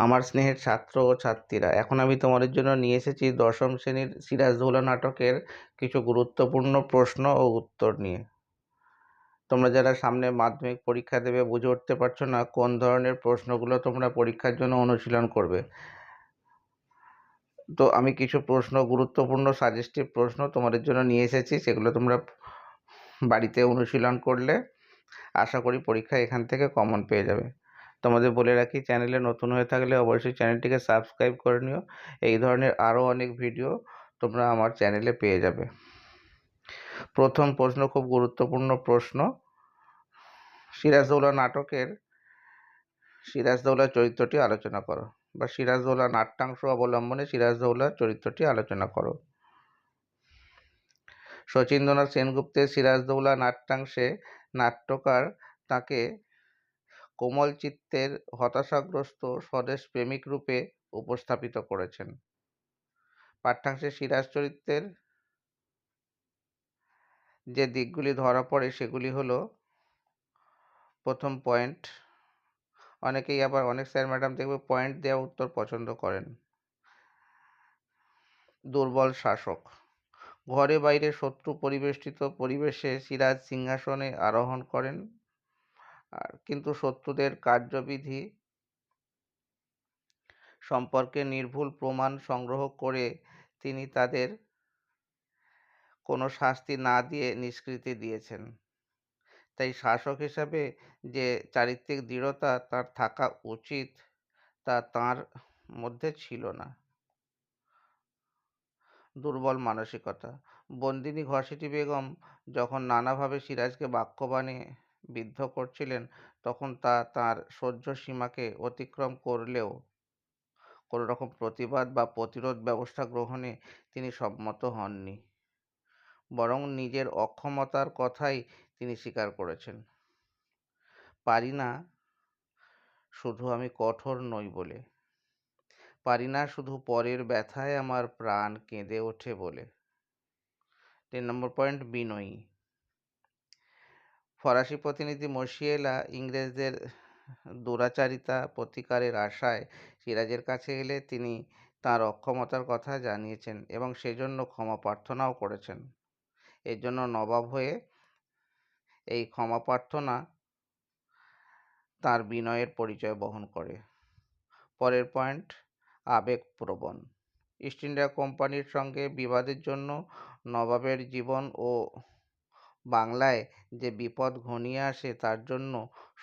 আমার স্নেহের ছাত্র ও ছাত্রীরা, এখন আমি তোমাদের জন্য নিয়ে এসেছি দশম শ্রেণীর সিরাজদৌল্লা নাটকের কিছু গুরুত্বপূর্ণ প্রশ্ন ও উত্তর নিয়ে। তোমরা যারা সামনে মাধ্যমিক পরীক্ষা দেবে, বুঝে উঠতে পারছো না কোন ধরনের প্রশ্নগুলো তোমরা পরীক্ষার জন্য অনুশীলন করবে, তো আমি কিছু প্রশ্ন, গুরুত্বপূর্ণ সাজেস্টিভ প্রশ্ন তোমাদের জন্য নিয়ে এসেছি। সেগুলো তোমরা বাড়িতে অনুশীলন করলে আশা করি পরীক্ষায় এখান থেকে কমন পেয়ে যাবে। তোমাদের বলে রাখি, চ্যানেলে নতুন হয়ে থাকলে অবশ্যই চ্যানেলটিকে সাবস্ক্রাইব করে নিও। এই ধরনের আরও অনেক ভিডিও তোমরা আমার চ্যানেলে পেয়ে যাবে। প্রথম প্রশ্ন, খুব গুরুত্বপূর্ণ প্রশ্ন। সিরাজদৌল্লা নাটকের সিরাজদৌল্লা চরিত্রটি আলোচনা করো, বা সিরাজদৌল্লা নাট্যাংশ অবলম্বনে সিরাজদৌল্লা চরিত্রটি আলোচনা করো। শচীন্দ্রনাথ সেনগুপ্তের সিরাজদৌল্লা নাট্যাংশে নাট্যকার তাকে কোমল চিত্তের হতাশাগ্রস্ত স্বদেশ প্রেমিক রূপে উপস্থাপিত করেছেন। পাঠ্যাংশে সিরাজ চরিত্রের যে দিকগুলি ধরা পড়ে সেগুলি হলো, প্রথম পয়েন্ট, অনেকেই আবার অনেক স্যার ম্যাডাম দেখবে পয়েন্ট দেওয়া উত্তর পছন্দ করেন। দুর্বল শাসক, ঘরে বাইরে শত্রু পরিবেষ্টিত পরিবেশে সিরাজ সিংহাসনে আরোহণ করেন, কিন্তু শত্রুদের কার্যবিধি সম্পর্কে নির্ভুল প্রমাণ সংগ্রহ করে তিনি তাদের কোনো শাস্তি না দিয়ে নিষ্কৃতি দিয়েছেন। তাই শাসক হিসাবে যে চারিত্রিক দৃঢ়তা তার থাকা উচিত তা তাঁর মধ্যে ছিল না। দুর্বল মানসিকতা, বন্দিনী ঘসেটি বেগম যখন নানাভাবে সিরাজকে বাক্যবাণে বিদ্ধ করছিলেন, তখন তা তাঁর সহ্য সীমাকে অতিক্রম করলেও কোনো রকম প্রতিবাদ বা প্রতিরোধ ব্যবস্থা গ্রহণে তিনি সম্মত হননি, বরং নিজের অক্ষমতার কথাই তিনি স্বীকার করেছেন। পারি না শুধু আমি কঠোর নই বলে, পারি না শুধু পরের ব্যথায় আমার প্রাণ কেঁদে ওঠে বলে। 3 নম্বর পয়েন্ট, বিনয়ী। ফরাসি প্রতিনিধি মসিয়েলা ইংরেজদের দুরাচারিতা প্রতিকারের আশায় সিরাজের কাছে এলে তিনি তাঁর অক্ষমতার কথা জানিয়েছেন এবং সেজন্য ক্ষমা প্রার্থনাও করেছেন। এর জন্য নবাব হয়ে এই ক্ষমা প্রার্থনা তাঁর বিনয়ের পরিচয় বহন করে। পরের পয়েন্ট, আবেগপ্রবণ। ইস্ট ইন্ডিয়া কোম্পানির সঙ্গে বিবাদের জন্য নবাবের জীবন ও বাংলায় যে বিপদ ঘনিয়ে আসে তার জন্য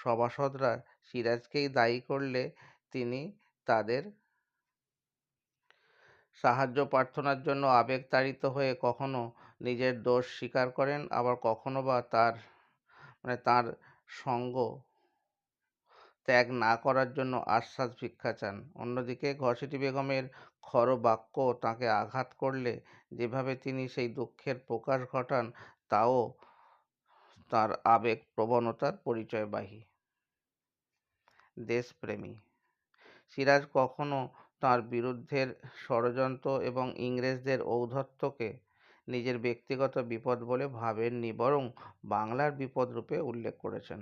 সভাসদরা সিরাজকেই দায়ী করলে তিনি তাদের সাহায্য প্রার্থনার জন্য আবেগতাড়িত হয়ে কখনো নিজের দোষ স্বীকার করেন, আবার কখনো বা তার সঙ্গ ত্যাগ না করার জন্য আশ্বাস ভিক্ষা চান। অন্যদিকে ঘসেটি বেগমের খর বাক্য তাঁকে আঘাত করলে যেভাবে তিনি সেই দুঃখের প্রকাশ ঘটান তাও তাঁর আবেগ প্রবণতার পরিচয়বাহী। দেশপ্রেমী, সিরাজ কখনো তাঁর বিরুদ্ধের ষড়যন্ত্র এবং ইংরেজদের ঔদ্ধত্যকে নিজের ব্যক্তিগত বিপদ বলে ভাবেননি, বরং বাংলার বিপদ রূপে উল্লেখ করেছেন।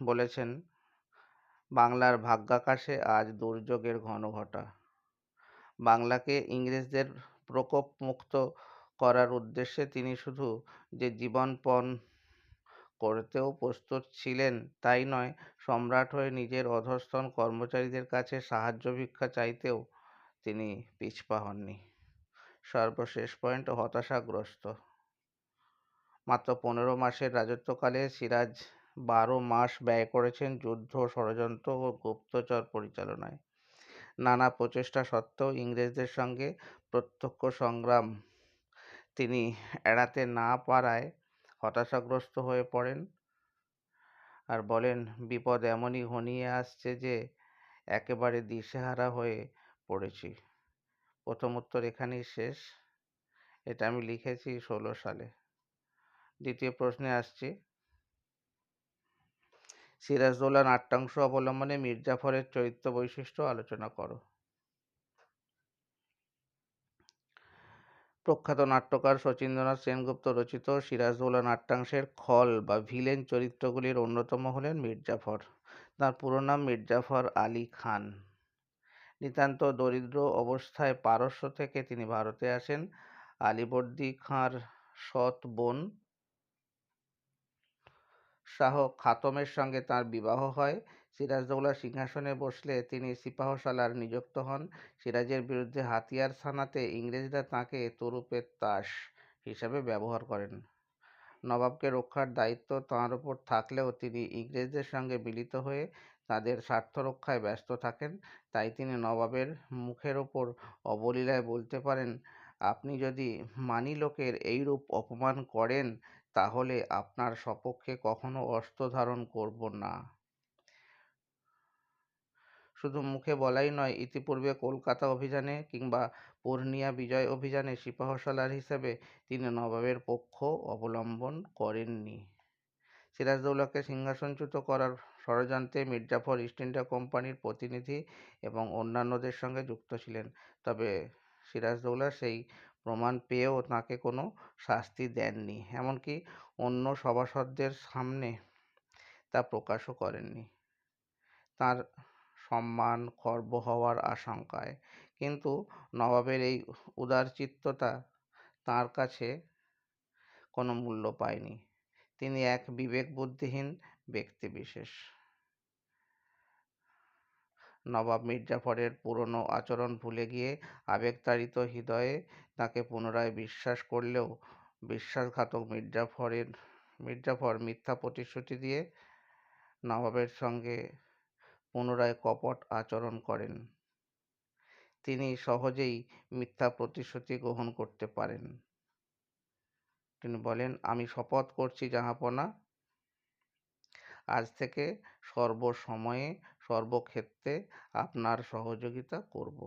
বলেছেন, বাংলার ভাগ্যাকাশে আজ দুর্যোগের ঘনঘটা। বাংলাকে ইংরেজদের প্রকোপ মুক্ত করার উদ্দেশ্যে তিনি শুধু যে জীবনপণ করতেও প্রস্তুত ছিলেন তাই নয়, সম্রাট হয়ে নিজের অধস্তন কর্মচারীদের কাছে সাহায্য ভিক্ষা চাইতেও তিনি পিছপা হননি। সর্বশেষ পয়েন্ট, হতাশাগ্রস্ত। মাত্র 15 মাসের রাজত্বকালে সিরাজ 12 মাস ব্যয় করেছেন যুদ্ধ, ষড়যন্ত্র ও গুপ্তচর পরিচালনায়। নানা প্রচেষ্টা সত্ত্বেও ইংরেজদের সঙ্গে প্রত্যক্ষ সংগ্রাম তিনি এড়াতে না পারায় হতাশাগ্রস্ত হয়ে পড়েন আর বলেন, বিপদ এমনই ঘনিয়ে আসছে যে একেবারে দিশেহারা হয়ে পড়েছি। প্রথম উত্তর এখানেই শেষ। এটা আমি লিখেছি 16 সালে। দ্বিতীয় প্রশ্নে আসছি, সিরাজদৌল্লা নাট্যাংশ অবলম্বনে মীর জাফরের চরিত্র বৈশিষ্ট্য আলোচনা করো। প্রখ্যাত নাট্যকার শচীন্দ্রনাথ সেনগুপ্ত রচিত সিরাজদৌল্লা নাট্যাংশের খল বা ভিলেন চরিত্রগুলির অন্যতম হলেন মীর জাফর। তাঁর পুরো নাম মির্জাফর আলী খান। নিতান্ত দরিদ্র অবস্থায় পারস্য থেকে তিনি ভারতে আসেন। আলীবর্দী খাঁর সৎ বোন শাহ খাতমের সঙ্গে তাঁর বিবাহ হয়। সিরাজদৌল্লা সিংহাসনে বসলে তিনি সিপাহসালার নিযুক্ত হন। সিরাজের বিরুদ্ধে হাতিয়ার ছানাতে ইংরেজরা তাঁকে তুরুপের তাস হিসাবে ব্যবহার করেন। নবাবকে রক্ষার দায়িত্ব তাঁর ওপর থাকলেও তিনি ইংরেজদের সঙ্গে মিলিত হয়ে তাদের স্বার্থ রক্ষায় ব্যস্ত থাকেন। তাই তিনি নবাবের মুখের ওপর অবলীলায় বলতে পারেন, আপনি যদি মানি লোকের এইরূপ অপমান করেন তাহলে আপনার সপক্ষে কখনো অস্ত্র ধারণ করব না। শুধু মুখে বলাই নয়, ইতিপূর্বে কলকাতা অভিযানে কিংবা পূর্ণিয়া বিজয় অভিযানে সিপাহসালার হিসেবে তিনি নবাবের পক্ষ অবলম্বন করেননি। সিরাজদৌল্লাকে সিংহাসনচ্যুত করার ষড়যন্ত্রে মির্জাফর ইস্ট ইন্ডিয়া কোম্পানির প্রতিনিধি এবং অন্যান্যদের সঙ্গে যুক্ত ছিলেন। তবে সিরাজদৌল্লা সেই প্রমাণ পেয়েও তাঁকে কোনো শাস্তি দেননি, এমনকি অন্য সভাসদদের সামনে তা প্রকাশও করেননি, তাঁর সম্মান খর্ব হওয়ার আশঙ্কায়। কিন্তু নবাবের এই উদারচিত্ততা তাঁর কাছে কোনো মূল্য পায়নি। তিনি এক বিবেকবুদ্ধিহীন ব্যক্তিবিশেষ। নবাব মির্জাফরের পুরনো আচরণ ভুলে গিয়ে আবেগতাড়িত হৃদয়ে তাঁকে পুনরায় বিশ্বাস করলেও বিশ্বাসঘাতক মির্জাফর মিথ্যা প্রতিশ্রুতি দিয়ে নবাবের সঙ্গে পুনরায় কপট আচরণ করেন। তিনি সহজেই মিথ্যা প্রতিশ্রুতি গ্রহণ করতে পারেন। তিনি বলেন, আমি শপথ করছি জাহাঁপনা, আজ থেকে সর্বসময়ে সর্বক্ষেত্রে আপনার সহযোগিতা করব।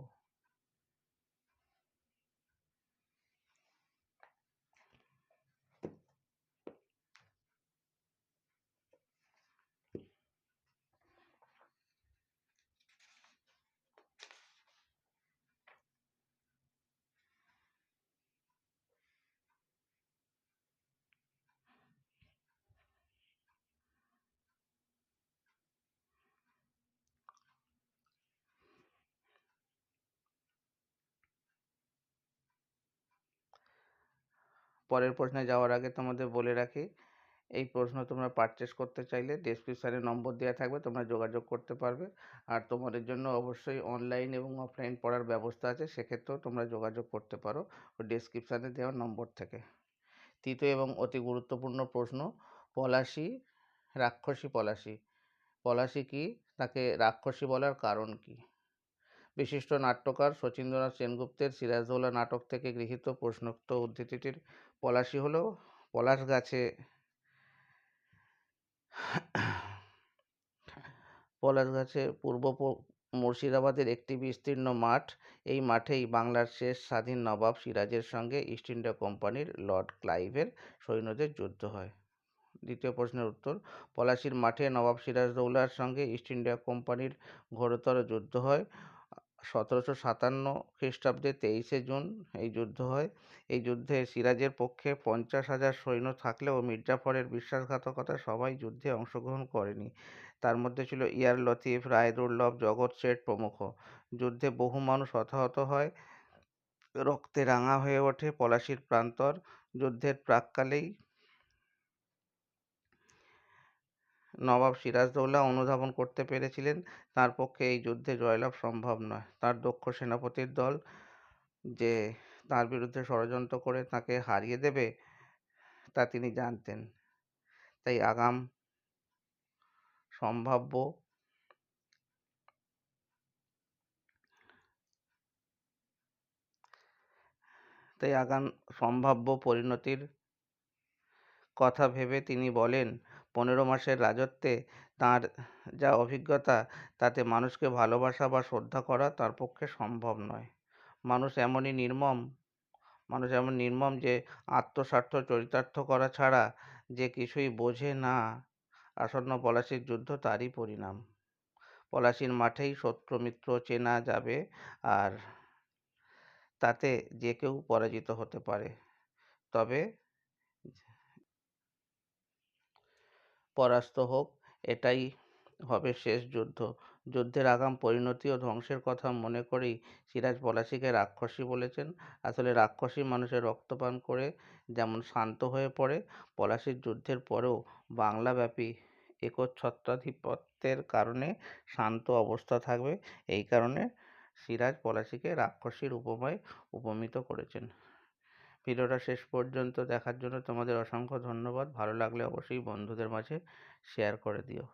পরের প্রশ্নে যাওয়ার আগে তোমাদের বলে রাখি, এই প্রশ্ন তোমরা পারচেস করতে চাইলে ডেসক্রিপশানে নম্বর দেওয়া থাকবে, তোমরা যোগাযোগ করতে পারবে। আর তোমাদের জন্য অবশ্যই অনলাইন এবং অফলাইন পড়ার ব্যবস্থা আছে, সেক্ষেত্রেও তোমরা যোগাযোগ করতে পারো ডেসক্রিপশানে দেওয়া নম্বর থেকে। তৃতীয় এবং অতি গুরুত্বপূর্ণ প্রশ্ন, পলাশী, রাক্ষসী পলাশী। পলাশী কি, তাকে রাক্ষসী বলার কারণ কি? বিশিষ্ট নাট্যকার শচীন্দ্রনাথ সেনগুপ্তের সিরাজদৌল্লা নাটক থেকে গৃহীত প্রশ্নোক্ত উদ্ধৃতিটির পলাশী হল পলাশ গাছে পূর্ব মুর্শিদাবাদের একটি বিস্তীর্ণ মাঠ। এই মাঠেই বাংলার শেষ স্বাধীন নবাব সিরাজের সঙ্গে ইস্ট ইন্ডিয়া কোম্পানির লর্ড ক্লাইভের সৈন্যদের যুদ্ধ হয়। দ্বিতীয় প্রশ্নের উত্তর, পলাশীর মাঠে নবাব সিরাজদৌল্লার সঙ্গে ইস্ট ইন্ডিয়া কোম্পানির ঘোরতর যুদ্ধ হয়। 1757 খ্রিস্টাব্দে 23শে জুন এই যুদ্ধ হয়। এই যুদ্ধে সিরাজের পক্ষে 50,000 সৈন্য থাকলেও মির্জাফরের বিশ্বাসঘাতকতায় সবাই যুদ্ধে অংশগ্রহণ করেনি। তার মধ্যে ছিল ইয়ার লতিফ, রায়দুর্লভ, জগৎ শেঠ প্রমুখ। যুদ্ধে বহু মানুষ হতাহত হয়, রক্তে রাঙা হয়ে ওঠে পলাশীর প্রান্তর। যুদ্ধের প্রাক্কালেই নবাব সিরাজদৌল্লা অনুধাবন করতে পেরেছিলেন তাঁর পক্ষে এই যুদ্ধে জয়লাভ সম্ভব নয়। তাঁর দক্ষ সেনাপতির দল যে তাঁর বিরুদ্ধে ষড়যন্ত্র করে তাঁকে হারিয়ে দেবে তা তিনি জানতেন। তাই সম্ভাব্য আগাম সম্ভাব্য পরিণতির কথা ভেবে তিনি বলেন, 15 মাসের রাজত্বে তাঁর যা অভিজ্ঞতা তাতে মানুষকে ভালোবাসা বা শ্রদ্ধা করা তাঁর পক্ষে সম্ভব নয়। মানুষ এমন নির্মম যে আত্মস্বার্থ চরিতার্থ করা ছাড়া যে কিছুই বোঝে না। আসন্ন পলাশীর যুদ্ধ তারই পরিণাম। পলাশীর মাঠেই শত্রু মিত্র চেনা যাবে, আর তাতে যে কেউ পরাজিত হতে পারে, তবে পরাস্ত হোক, এটাই হবে শেষ যুদ্ধ। যুদ্ধের আগাম পরিণতি ও ধ্বংসের কথা মনে করেই সিরাজ পলাশীকে রাক্ষসী বলেছেন। আসলে রাক্ষসী মানুষের রক্তপান করে যেমন শান্ত হয়ে পড়ে, পলাশীর যুদ্ধের পরেও বাংলাব্যাপী একচ্ছত্রাধিপত্যের কারণে শান্ত অবস্থা থাকবে। এই কারণে সিরাজ পলাশীকে রাক্ষসীর উপমায় উপমিত করেছেন। ভিডিওটা শেষ পর্যন্ত দেখার জন্য তোমাদের অসংখ্য ধন্যবাদ। ভালো লাগলে অবশ্যই বন্ধুদের মাঝে শেয়ার করে দিও।